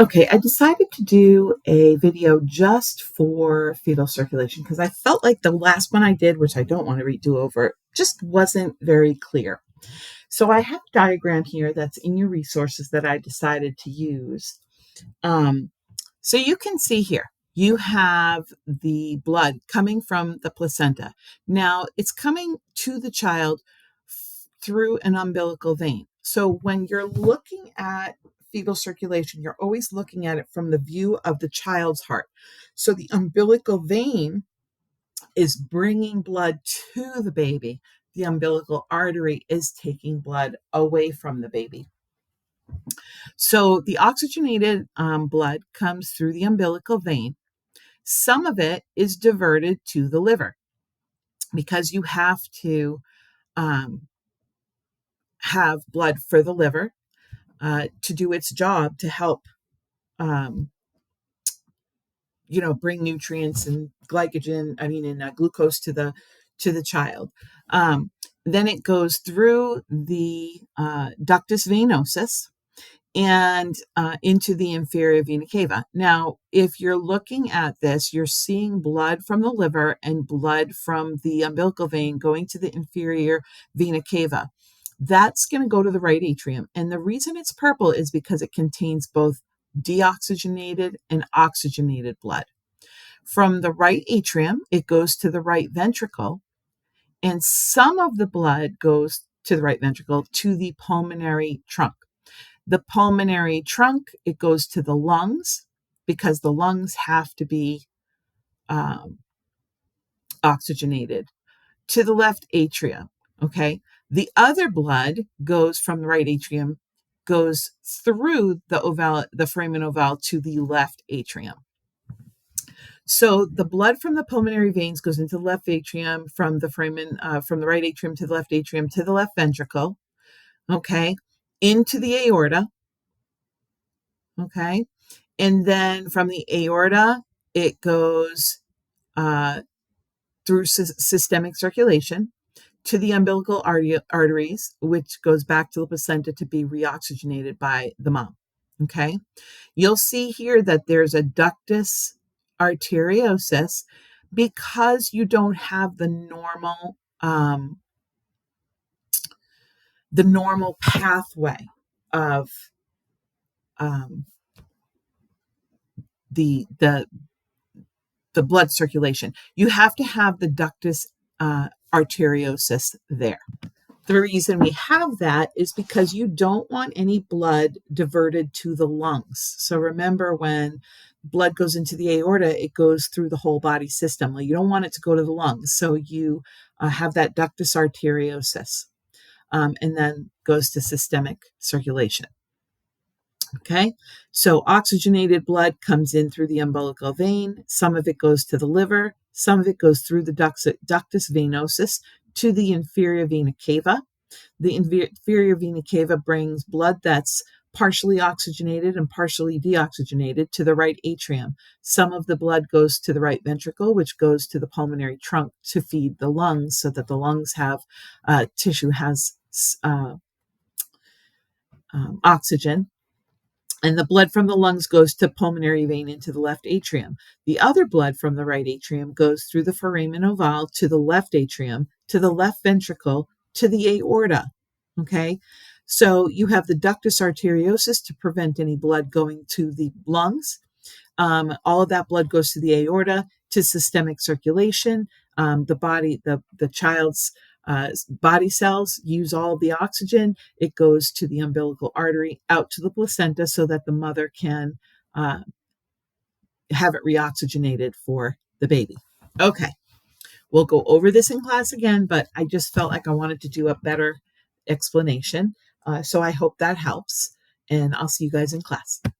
Okay, I decided to do a video just for fetal circulation because I felt like the last one I did, which I don't want to redo over, just wasn't very clear. So I have a diagram here that's in your resources that I decided to use. Um, so you can see here, you have the blood coming from the placenta. Now it's coming to the child through an umbilical vein. So when you're looking at fetal circulation, you're always looking at it from the view of the child's heart. So the umbilical vein is bringing blood to the baby. The umbilical artery is taking blood away from the baby. So the oxygenated blood comes through the umbilical vein. Some of it is diverted to the liver because you have to um, have blood for the liver to do its job to help, um, bring nutrients and glucose to the child. Um, then it goes through the ductus venosus and into the inferior vena cava. Now, if you're looking at this, you're seeing blood from the liver and blood from the umbilical vein going to the inferior vena cava. That's going to go to the right atrium. And the reason it's purple is because it contains both deoxygenated and oxygenated blood. From the right atrium, it goes to the right ventricle, and some of the blood goes to the right ventricle to the pulmonary trunk. The pulmonary trunk, it goes to the lungs because the lungs have to be um, oxygenated, to the left atrium. Okay. The other blood goes from the right atrium, goes through the foramen ovale to the left atrium. So the blood from the pulmonary veins goes into the left atrium, from the right atrium to the left atrium to the left ventricle. Okay. Into the aorta. Okay. And then from the aorta, it goes through systemic circulation to the umbilical arteries, which goes back to the placenta to be reoxygenated by the mom. Okay. You'll see here that there's a ductus arteriosus because you don't have the normal pathway of um, the blood circulation. You have to have the ductus arteriosus there. The reason we have that is because you don't want any blood diverted to the lungs. So remember, when blood goes into the aorta, it goes through the whole body system. Well, you don't want it to go to the lungs. So you have that ductus arteriosus, and then goes to systemic circulation. Okay, so oxygenated blood comes in through the umbilical vein. Some of it goes to the liver. Some of it goes through the ductus venosus to the inferior vena cava. The inferior vena cava brings blood that's partially oxygenated and partially deoxygenated to the right atrium. Some of the blood goes to the right ventricle, which goes to the pulmonary trunk to feed the lungs, so that the lungs have tissue has oxygen. And the blood from the lungs goes to pulmonary vein into the left atrium. The other blood from the right atrium goes through the foramen ovale to the left atrium, to the left ventricle, to the aorta. Okay, so you have the ductus arteriosus to prevent any blood going to the lungs. All of that blood goes to the aorta, to systemic circulation. The child's body cells use all of the oxygen. It goes to the umbilical artery, out to the placenta, so that the mother can have it reoxygenated for the baby. Okay, we'll go over this in class again, but I just felt like I wanted to do a better explanation. So I hope that helps, and I'll see you guys in class.